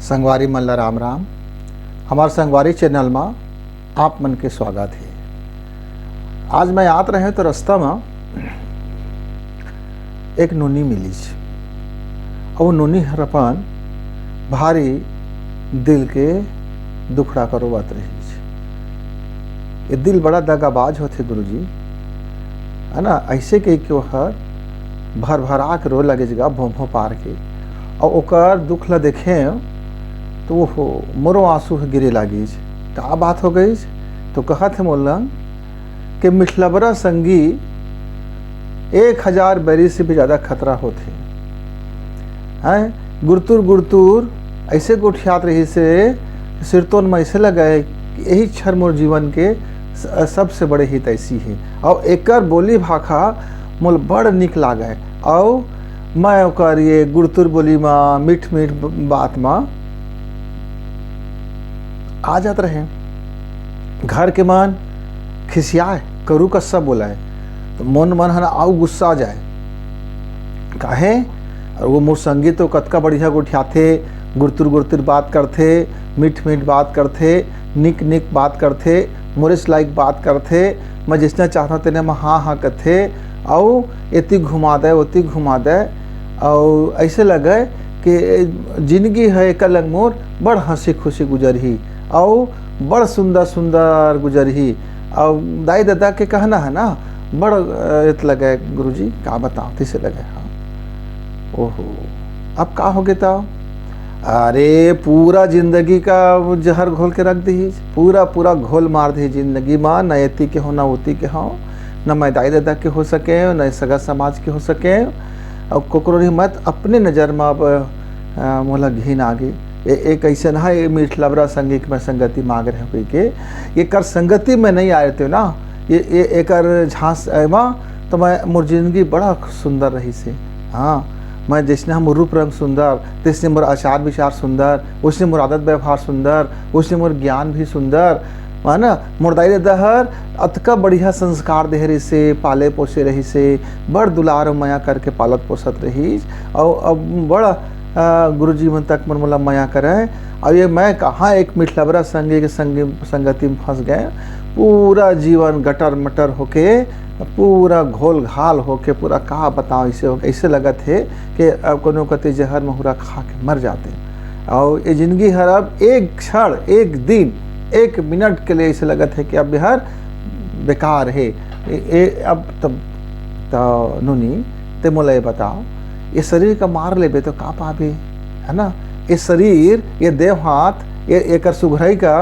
संगवारी मन ला राम राम। हमार संगवारी चैनल में आप मन के स्वागत है। आज मैं आत रहे तो रास्ता में एक नूनी मिली और वो नूनी हर अपन भारी दिल के दुखड़ा करो बात रही। ये दिल बड़ा दगाबाज होते गुरुजी, है ना। ऐसे के हर भर भरा के रो लगे जगह भों भों पार के और ओकर दुख ला देखे तो वो मोरो आंसू गिरे लागी। का बात हो गई तो कहत है मोलन कि मिठलबरा संगी 1000 बैरी से भी ज़्यादा खतरा होते हैं। गुरतुर गुरतुर ऐसे गोठियात रही से सिरतोन में ऐसे लगाए कि यही क्षण मोर जीवन के सबसे बड़े हित ऐसी है और एकर बोली भाखा मोल बड़ निक लागे और मैं ओकर ये गुरतुर बोली में मीठ मीठ बात में आ जात रहे। घर के मन खिसियाए करू कस्सा बोलाए तो मन मन है ना आउ गुस्सा आ जाए काहे। और वो मोर संगी तो कतका बढ़िया गोठियाथे, गुरतुर गुरतुर बात करथे, मीठ मीठ बात करथे, निक निक बात करथे, मोरिस लाइक बात करथे। मैं जिसने चाहता तेने मैं हाँ हाँ कथे और एती घुमा दे ओती घुमा दे और ऐसे लगे कि जिंदगी है एक लंग मोर बड़ हंसी खुशी गुजरही और बड़ सुंदर सुंदर गुजरही। और दाई दादा के कहना है ना बड़ इत लगे गुरुजी, का बताओ तिसे लगे। हाँ ओहो अब का हो गया? अरे पूरा जिंदगी का जहर घोल के रख दी, पूरा पूरा घोल मार दी जिंदगी में। न एती के हो न उती के हो, न मैं दाई दादा के हो सके न सगा समाज के हो सके और कोकरोरी मत अपने नज़र में अब मोला घिन आगे। एक ऐसे ना ये मिठलबरा संगी में संगति मांग रहे कोई के ये कर संगति में नहीं आए थे ना ये एक झांस में तो मैं मोर जिंदगी बड़ा सुंदर रही से। हाँ मैं जिसने हम रूप रंग सुंदर, जिसने मोर आचार विचार सुंदर, उसने मोर आदत व्यवहार सुंदर, उसने मोर ज्ञान भी सुंदर, है ना। मोर दाई दहर अतका बढ़िया संस्कार दे रही से, पाले पोसे रही से, बड़ दुलार माया करके पालत पोसत रही और अब बड़ा गुरुजी मन तक मन मोला माया करे। और ये मैं कहाँ एक मिठलबरा संगी के संगति में फंस गए। पूरा जीवन गटर मटर होके पूरा घोल घाल होके पूरा कहा बताओ ऐसे लगा थे कि अब कोनो कते जहर महुरा खा के मर जाते। और ये जिंदगी हर अब एक क्षण एक दिन एक मिनट के लिए ऐसे लगा थे कि अब हर बेकार है। अब तब तो नूनी ते मोला ये बताओ ये शरीर का मार लेबे तो का पाबे, है ना। ये शरीर ये देव हाथ ये एक सुघराई का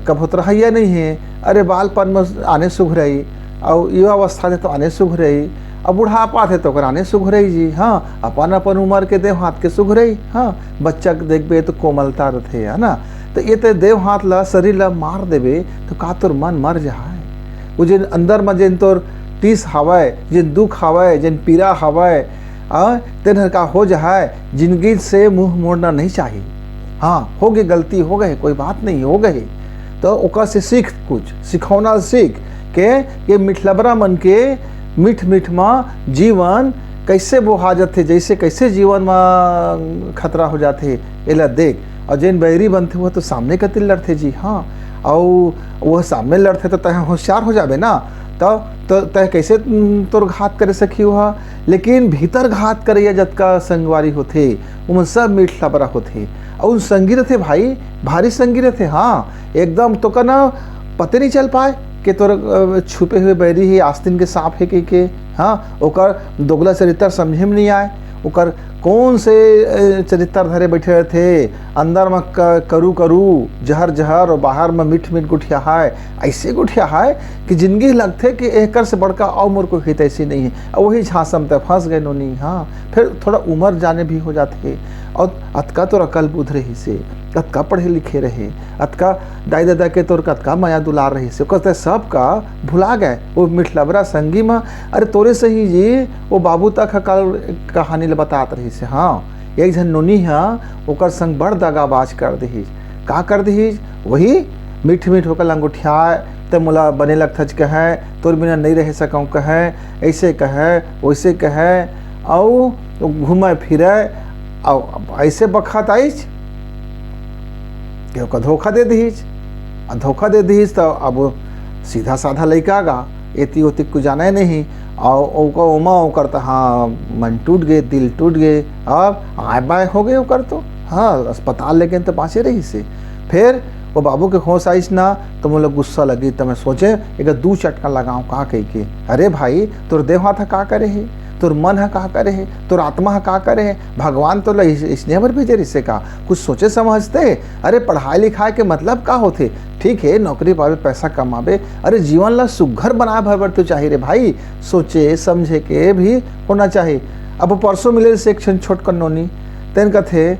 कबूतरा या नहीं है। अरे बालपन में आने सुघराई और युवा अवस्था थे तो आने सुघराई, अब बुढ़ापा थे तो आने सुघराई जी। हाँ अपन अपन उम्र के देव हाथ के सुघराई। हाँ बच्चा देखबे तो कोमलता रहते, है ना। तो ये तो देव हाथ ला शरीर ला मार देबे तो का तोर मन मर जाए। वो जिन अंदर में जिन तोर टीस हवाए, जिन दुख हवाए, जिन पीड़ा हवाए तेन का हो जाए। जिंदगी से मुंह मोड़ना नहीं चाहिए। हाँ हो गई गलती हो गए कोई बात नहीं हो गई तो ओकर से सीख कुछ सिखौना सीख के ये मिठलबरा मन के मीठ मीठ में जीवन कैसे बोहा जाते, जैसे कैसे जीवन में खतरा हो जाते एला देख। और जिन बैरी बनते हुए तो सामने कतिल लड़ते जी। हाँ और वह सामने लड़ते तो तह होशियार हो जाबे ना तो तय कैसे तोर घात करे सकी हुआ। लेकिन भीतर घात करे जतका संगवारी होते उन सब मिठलबरा होते और उन संगी रहते भाई भारी संगी रहते। हाँ एकदम तो का ना पते नहीं चल पाए कि तोर छुपे हुए बैरी ही आस्तीन के सांप है के। हाँ ओकर दोगला चरित्र समझे में नहीं आए। ओकर कौन से चरित्र धरे बैठे थे, अंदर में करू करू जहर जहर और बाहर में मीठ मीठ गुठिया है। ऐसे गुठिया है कि जिंदगी लगते कि एकर से बड़का और मोर को हित ऐसी नहीं है। और वही झांसम तक फंस गए नोनी। हाँ फिर थोड़ा उम्र जाने भी हो जाते और अतका तो अकल बुध रही से, अतका पढ़े लिखे रहे, अतका दाई दादा के तोर कतका माया दुलार रही से कहते सब का भुला गए वो मिठलबरा संगी में। अरे तोरे से ही जी वो बाबू तक कल कहानी बतात रही से। हाँ एक जन नोनी है ओकर संग बड़ दगाबाज कर दी। का कर दी वही मीठ मीठ होकर लंगोठिया तो मोला बने लगथज कहे तोर बिना नहीं रह सकूँ कहे, ऐसे कहे वैसे कहे। और घूमे फिरे और ऐसे बखत आइज कि ओका धोखा दे दीज। धोखा दे दीज तो अब सीधा साधा लड़का गा, एती ओती को जाना ही नहीं। और उमा ओकर तो हाँ मन टूट गए, दिल टूट गए, अब आए बाय हो गए ओकर तो। हाँ अस्पताल लेकिन तो बाँचे रही से। फिर वो बाबू के होश आइस ना तो मुझे गुस्सा लगी, तो मैं सोचे एक 2 चटका लगाऊं का कह के। अरे भाई तोर देह हाथ का करे है, तोर मन है का करे है, तोर आत्मा है का करे है, भगवान तो इसने भर भेजे रिश्ते का कुछ सोचे समझते। अरे पढ़ाई लिखाई के मतलब का होते, ठीक है नौकरी पावे पैसा कमावे, अरे जीवन ला सुघर बना भर तो चाहिए रे भाई, सोचे समझे के भी होना चाहिए। अब परसों मिले से एक छोट कन्नौनी तेन कथे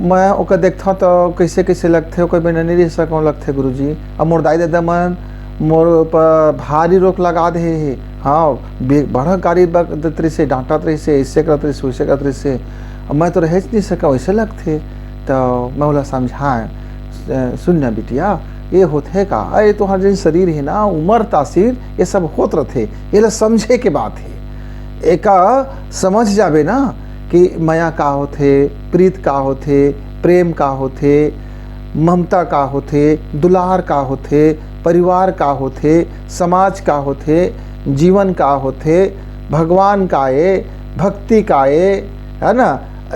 मैं ओकर देखता तो कैसे कैसे लगते, कोई बिना नहीं रह सको लगते गुरुजी। अब मोर दाई दादा मन मोर पर भारी रोक लगा दे है। हाँ बड़ा गाड़ी देते से डांटत रही से, ऐसे करत रही से वैसे करत रही से, अब मैं तो रह नहीं सका वैसे लगते। तो मैं बोला समझाएं सुनना बिटिया ये होते का, अरे तो हर जिन शरीर है ना उम्र तासीर ये सब होत रहते, ये समझे के बात है। एक समझ जावे ना कि माया का होथे, प्रीत का होथे, प्रेम का होथे, ममता का होथे, दुलार का होथे, परिवार का होथे, समाज का होथे, जीवन का होथे, भगवान का ये, भक्ति का ये, है ना,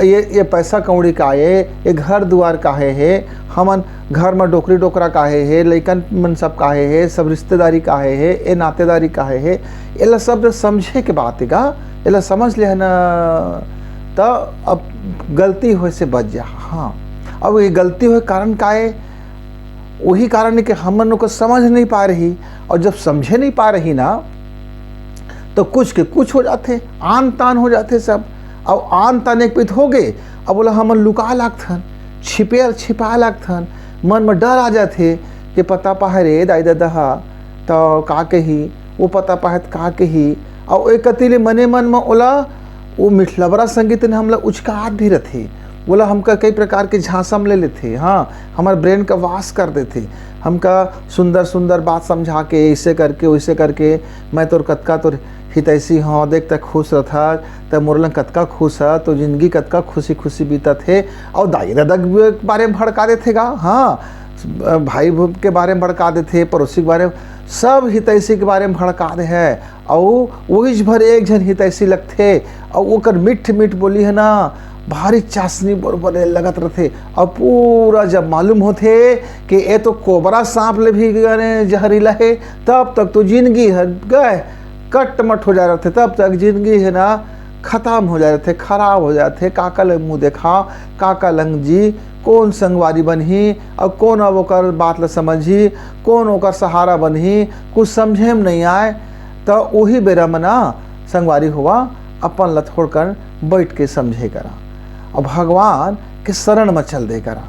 ये पैसा कौड़ी का ये घर द्वार काहे है, हमन घर में डोकरी डोकरा काहे है, लइकन मन सब काहे है, सब रिश्तेदारी काहे है, ये नातेदारी काहे है, ये सब समझे के बात है का, ये समझ ले है ना। तो अब गलती हो से बच जा। हाँ अब ये गलती हो कारण का है, वही कारण है कि हम को समझ नहीं पा रही, और जब समझे नहीं पा रही ना तो कुछ के कुछ हो जाते, आन तान हो जाते सब। अब आन तान एक पित हो गए, अब बोला हमन लुका लागथन, छिपा लागथन, मन में डर आ जाते कि पता पाहे रे दाई दादा तो का कही, वो पता पाहे का कही। और एक कतीले मने मन में ओला वो मिठलबरा संगीत ने हमला उचकात भी रहते, बोला हमका कई प्रकार के झांसा में ले लेते। हाँ हमारे ब्रेन का वास कर देते, हमका सुंदर सुंदर बात समझा के ऐसे करके वैसे करके, मैं तोर कतका तोर हितैसी हाँ देख तक खुश रहा तब मोरलन कतका खुश है, तो जिंदगी कतका खुशी खुशी बीता थे। और दाई दादा के बारे में भड़का देते गा, हाँ भाई के बारे में भड़का देते, पड़ोसी के बारे में, सब हितैषी के बारे में भड़का दे है। और वही भर एक जन हितैषी लगते, और वो मीठ मीठ बोली है ना भारी चाशनी बरबरे लगत रहते। और पूरा जब मालूम होते कि ये तो कोबरा सांप ले भी जहरीला है, तब तक तो जिंदगी है गए कट मट हो जा रहे थे, तब तक जिंदगी है ना खत्म हो जा रहे थे, खराब हो जाते। काका लंग मुँह देखा, काका लंग जी कौन संगवारी बनही, और कौन अब ओकर बात ल समझी, कौन ओकर सहारा बनही, कुछ समझे में नहीं आए। तो वही बेरा में ना संगवारी हुआ अपन ल छोड़कर बैठ के समझे करा, और भगवान के शरण में चल दे करा,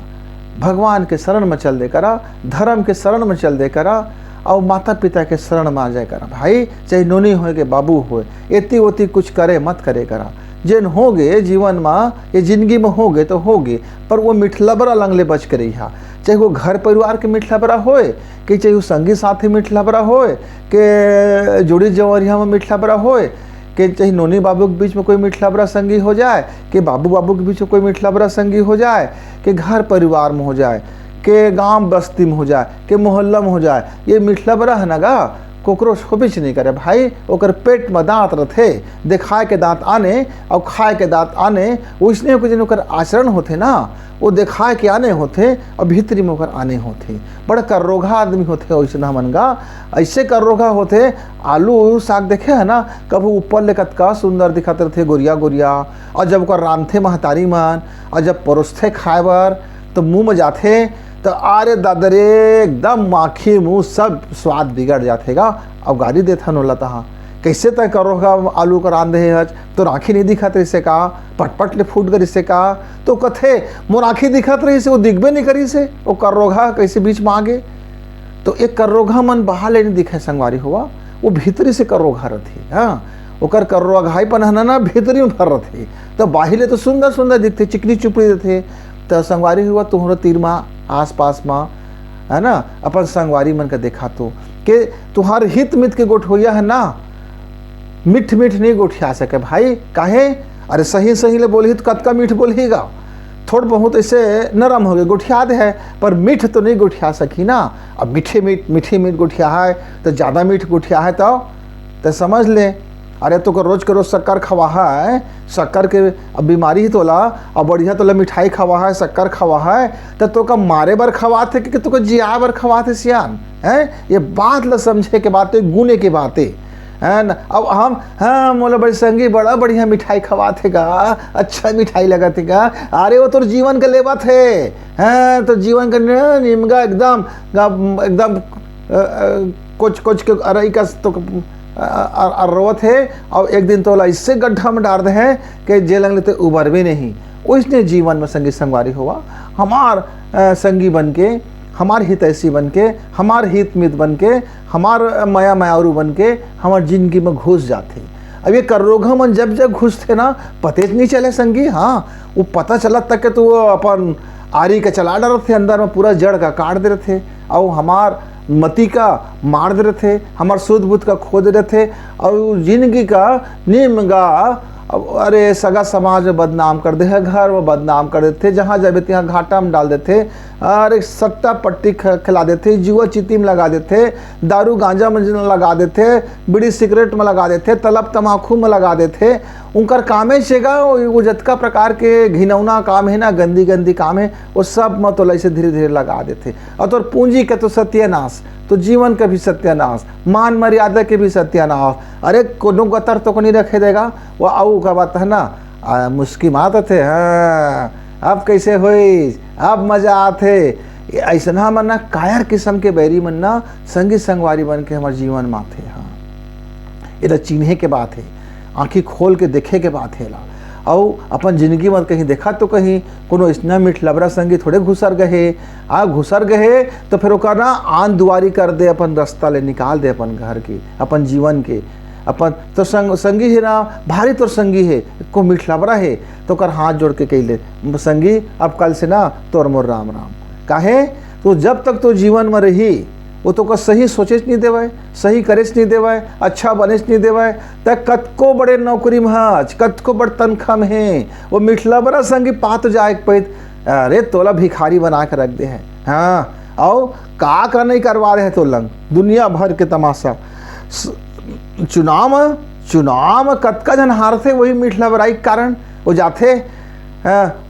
भगवान के शरण में चल दे करा, धर्म के शरण में चल दे करा, और माता पिता के शरण में आ जाए करा। भाई चाहे नोनी हो के बाबू हो, एती ओती कुछ करे मत करे करा। जिन हो गए जीवन में, ये जिंदगी में हो गए तो हो गए, पर वो मिठलबरा लंगले बच कर रही, चाहे वो घर परिवार के मिठलबरा होए, कि चाहे वो संगी साथी मिठलबरा होए, कि जोड़ी जवरिया में मिठलबरा होए, कि चाहे नोनी बाबू के बीच में कोई मिठलबरा संगी हो जाए, कि बाबू बाबू के बीच में कोई मिठलबरा संगी हो जाए, कि घर परिवार में हो जाए, कि गांव बस्ती में हो जाए, कि मोहल्ला में हो जाए, ये मिठलबरा है ना गा कोकरोच होबिच नहीं करे भाई। ओकर पेट में दांत रहते, दिखाए के दांत आने और खाए के दांत आने, उसने कुछ ओकर आचरण होते ना, वो दिखाए के आने होते और भीतरी में ओकर आने होते। बड़ा कर्रोघा आदमी होते वैसे मन गा, ऐसे कर्रोघा होते। आलू साग देखे है ना, कभी ऊपर ले कतका सुंदर दिखते रहते गोरिया गोरिया, और जब ओकर रामथे महतारी मन, और जब परोसते खाए बर तो मुँह में जाते तो अरे दादरे एकदम माखी मुँह सब स्वाद बिगड़ जातेगा। अब गाड़ी देता नोला तहाँ कैसे तय करोगा आलू का रांधे हज, तो आँखी नहीं दिखत रही से का, पटपट ले फूट कर से का, तो कथे मोर आँखी दिखत रही से, वो दिखबे नहीं करी से, वो कर्रोघा कैसे बीच में आगे। तो एक कर्रोघा मन बाहर ले नहीं दिखे संगवारी हुआ, वो भीतरी से कर्रोघा रहती। हाँ ओकर कर्रोघाई पन है ना भीतरी में भर रहती, तो बाहिले तो सुंदर सुंदर दिखते, चिकनी चुपड़ी रहते। तो संगवारी हुआ तुहरा तीर में आस पास में है ना, अपन संगवारी मन का देखा तो कि तुहार हित मित के गोठोया है ना, मिठ मिठ नहीं गोठिया सके भाई। काहे? अरे सही सही ले बोली तो कतका मीठ बोलेगा, थोड़ बहुत ऐसे नरम हो गए, गुठियाद है, पर मीठ तो नहीं गुठिया सकी ना। अब मीठी मीठ गुठिया है तो ज़्यादा मीठ गुठिया है तो समझ ले। अरे तो रोज के रोज शक्कर खवा है, शक्कर के अब बीमारी ही तोला, और बढ़िया तोला मिठाई खवा है, शक्कर खवा है, तो का मारे बर खवा थे कि तो जिया बर खवा थे सियान है। ये बात ल समझे के बातें, गुने के बातें है न। अब हम हाँ मोला बड़ी संगी बड़ा बढ़िया मिठाई खवा थे का, अच्छा मिठाई लगा थे का। अरे वो तो जीवन का लेवा थे हैं, तो जीवन का निमगा एकदम एकदम कुछ कुछ के अरई का तो रोवत है। और एक दिन तो इससे गड्ढा में डाल दे हैं कि जेलंग लेते उबर भी नहीं। उसने जीवन में संगी संगवारी हुआ, हमार संगी बन के, हमार हितैषी बन के, हमार हित मित बन के, हमार माया मायारू बन के हमार जिंदगी में घुस जाते। अब ये करोगा मन जब जब घुसते ना पते नहीं चले संगी। हाँ वो पता चला तक के तो वो अपन आरी का चला डर थे, अंदर में पूरा जड़ का काट दे रहे थे, और हमार मती का मार दे रहे थे, हमार सूद बुद्ध का खो दे रहे थे, और जिंदगी का निमगा अरे सगा समाज में बदनाम कर दे है, घर में बदनाम कर देते, जहाँ जाए यहाँ घाटा में डाल देते, अरे सट्टा पट्टी खिला देते, जुआ चित्ती में लगा देते, दारू गांजा में लगा देते, बीड़ी सिगरेट में लगा देते, तलब तमाकू में लगा देते। उनकर कामे शेगा वो जतका प्रकार के घिनौना काम है ना, गंदी गंदी काम है, वो सब में तो ऐसे धीरे धीरे लगा देते। और तो पूंजी का तो सत्यानाश, तो जीवन का भी सत्यानाश, मान मर्यादा के भी सत्यानाश। अरे कोनो गतर तो को नहीं रखे देगा वो। आऊ का बात है ना, मुस्की मात थे हाँ अब कैसे हुई, अब मजा आते। ऐसा मन ना कायर किस्म के बैरी मन ना संगी संगवारी बन के हमारे जीवन में आते। हाँ ये तो चिन्हे के बात है, आँखी खोल के देखे के बात है ला। और अपन जिंदगी में कहीं देखा तो कहीं कोनो इतना मीठ लबरा संगी थोड़े घुसर गए। घुसर गए तो फिर ओकर ना आन दुआरी कर दे, अपन रास्ता ले निकाल दे अपन घर के, अपन जीवन के। अपन तो संगी है ना, भारी तो संगी है, को मीठ लबरा है तो कर हाथ जोड़ के कह ले संगी अब कल से ना तोर मोर राम राम। काहे तो जब तक तो जीवन में रही वो तो सही सोचेच नहीं देवाए, सही करेच नहीं देवाए, अच्छा बनेच नहीं देवाए, तक कतको बड़े नौकरी में हज, कतको बड़ तनख्वाह में है, वो मिठला बड़ा संगी पात जाए पैत अरे तोला भिखारी बना के रख दे है। हाँ और का नहीं करवा रहे तो लंग दुनिया भर के तमाशा। चुनाव कतका जन हारथे वही मिठला बराई के कारण वो जाते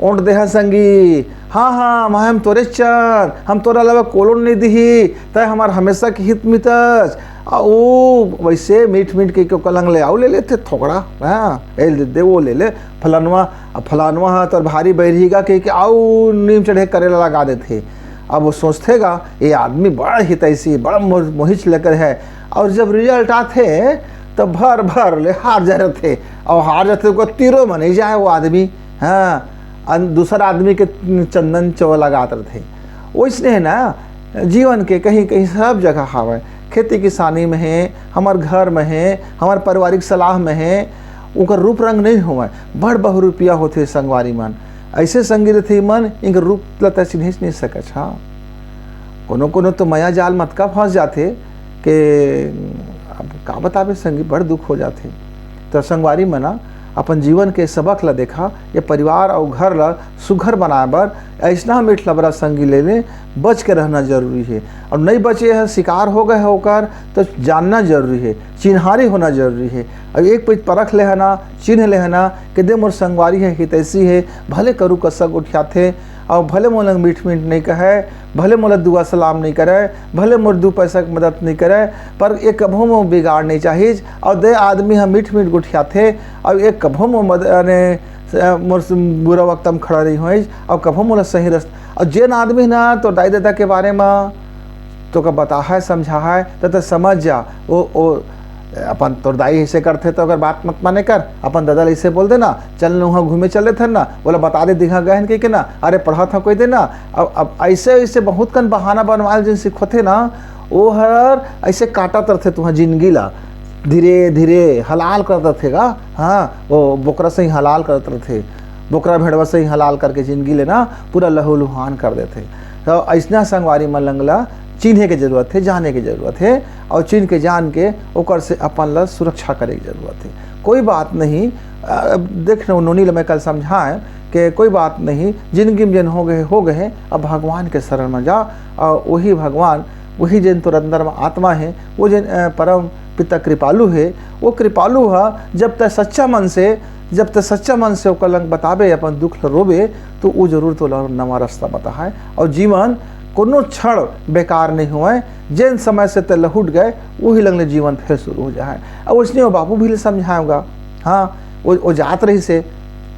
ओंट दे संगी। हाँ हाँ मैं हम तोरे चल, हम तोरा अलावा कोलोन नहीं दी तय हमार हमेशा के हित मितस। वो वैसे मीठ मीठ के कलंग ले आओ ले लेते थोड़ा, हाँ दे वो ले ले फलानवा हाँ तो भारी बैरिएगा कि आओ नीम चढ़े करेला लगा देते। अब वो सोचतेगा ये आदमी बड़ा हितैषी बड़ा मोहिच लेकर है, और जब रिजल्ट आते तो भर भर ले हार जा रहे थे, और हार जाते को तीरों में नहीं जाए वो आदमी। हाँ दूसरा आदमी के चंदन चौ लगाते थे। वो इसलिए है ना जीवन के कहीं कहीं सब जगह हावे, खेती किसानी में है, हमार घर में है, हमार पारिवारिक सलाह में है, उनका रूप रंग नहीं हुआ बड़ बहुरूपिया होते संगवारी मन। ऐसे संगी रहते मन इनका रूप लता चिन्ह नहीं सकच। हाँ कोनो कोनो तो माया जाल मत का फंस जाते कि अब का बतावे संगी बड़ दुख हो जाते। तो संगवारी मना अपन जीवन के सबक ला देखा, ये परिवार और घर ला सुघर बनाए बर ऐसा मीठ लबरा संगी ले ले, बच के रहना जरूरी है। और नहीं बचे है शिकार हो गए होकर तो जानना जरूरी है, चिन्हारी होना जरूरी है। अब एक पेज परख ले है ना, चिन्ह ले है ना कि दे मोर संगवारी है हितैषी है, भले करू कसक उठियाथे और भले मोला मीठ मीठ नहीं कहे, भले मोला दुआ सलाम नहीं करे, भले मोर दू पैसा की मदद नहीं करे, पर एक कभों में बिगाड़ नहीं चाहिए। और दे आदमी हम मीठ मीठ गुठियाथे और एक कभों में मोर बुरा वक्त में खड़ा नहीं हो, और कभों मोला सही रास्ता। और जेन आदमी ना तो दाई दादा के बारे में तो का बता है समझा है तो समझ जा। वो अपन तोर दाई ऐसे करते तो अगर बात मत माने कर, अपन दादा ऐसे बोल देना चल वहाँ घूमे चले थे ना, बोला बता दे दिखा गए कि ना अरे पढ़ा था कोई देना। अब ऐसे ऐसे बहुत कन बहाना बनवाल जिन सीखोते ना, वो हर ऐसे काटा तरथे तुहाँ जिंदगी ला धीरे धीरे हलाल करते थे का। हाँ वो बोकरा से ही हलाल करते थे, बोकरा भेड़वा से ही हलाल करके जिंदगी लेना पूरा लहू लुहान कर देते। तो ऐसा संगवारी मन लंगला चिन्हे के जरूरत है, जाने की जरूरत है, और चिन्ह के जान के ओकर से अपन ला सुरक्षा करे की जरूरत है। कोई बात नहीं, देख नोनी मैं कल समझाएं कि कोई बात नहीं, जिंदगी में जिन हो गए, अब भगवान के शरण में जा, और वही भगवान, वही जिन तोर अंदर में आत्मा है, वो जिन परम पिता कृपालु है, वो कृपालु है। जब तक सच्चा मन से ओकर लंग बताबे, अपन दुख रोबे, तो वो जरूर तो नवा रास्ता बताए, और जीवन कोनो क्षण बेकार नहीं हुआ। जिन समय से ते लहुट गए, वही लगने जीवन फिर शुरू हो जाए। और उसने वो बाबू भी समझाऊंगा, हाँ वो जात रही से,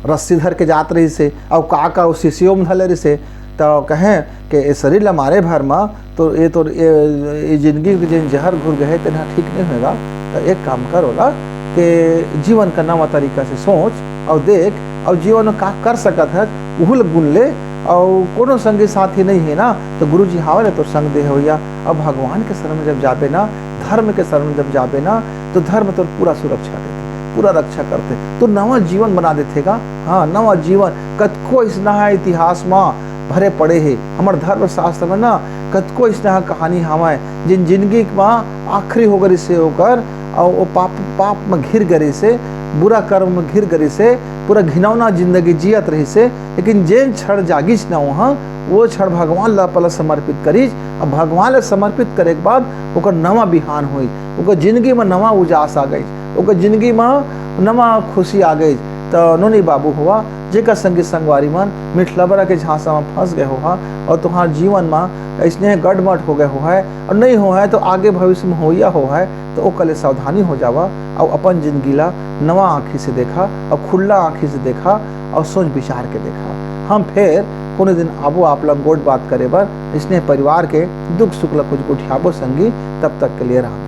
रस्सी धर के जात रही से, और का उस शिष्यों में धले रही से, तो कहें कि ये शरीर ला मारे भर में, तो ये जिंदगी के जिन जहर घुर गए तेना ठीक नहीं होगा। तो एक काम करोगा कि जीवन का नवा तरीका से सोच और देख, और जीवन में का कर सकत है वह गुण ले। और कोनो संगी साथी नहीं है ना, तो गुरु जी हावले तो संग दे होया। अब भगवान के शरण में जब जाबे ना, धर्म के शरण में जब जाबे ना, तो धर्म तो पूरा सुरक्षा देते, पूरा रक्षा करते, तो नवा जीवन बना देतेगा। हाँ, नवा जीवन कतको इसना इतिहास में भरे पड़े है। हमारे धर्म शास्त्र में ना कतको इसना कहानी हमारे जिन जिंदगी में आखिरी हो गई से होकर, और वो पाप में घिर गई से, बुरा कर्म में घिर गई से, पूरा घिनौना जिंदगी जियत रही से, लेकिन जेन क्षण जागिस ना वहाँ, वो क्षण भगवान ला पल समर्पित करीज। अब भगवान ला समर्पित करे के बाद ओकर नवा बिहान हुई, ओकर जिंदगी में नवा उजास आ गई, ओकर जिंदगी में नवा खुशी आ गई। तो नोनी बाबू हुआ जेकर संगी संगवारी मन मिठलबरा के झांसा में फंस गए हुआ, और तुम्हार जीवन में इसने गड़मट हो गए हुआ है, और नहीं हो है तो आगे भविष्य में होया हो है, तो ओ कले सावधानी हो जावा, और अपन जिंदगी ला नवा आँखी से देखा, और खुला आँखी से देखा, और सोच विचार के देखा। हम फिर कोनो दिन आबो आप लोग गोट बात करे बर, इसने परिवार के दुख सुख ला कुछ उठियाबो संगी। तब तक के लिए राम।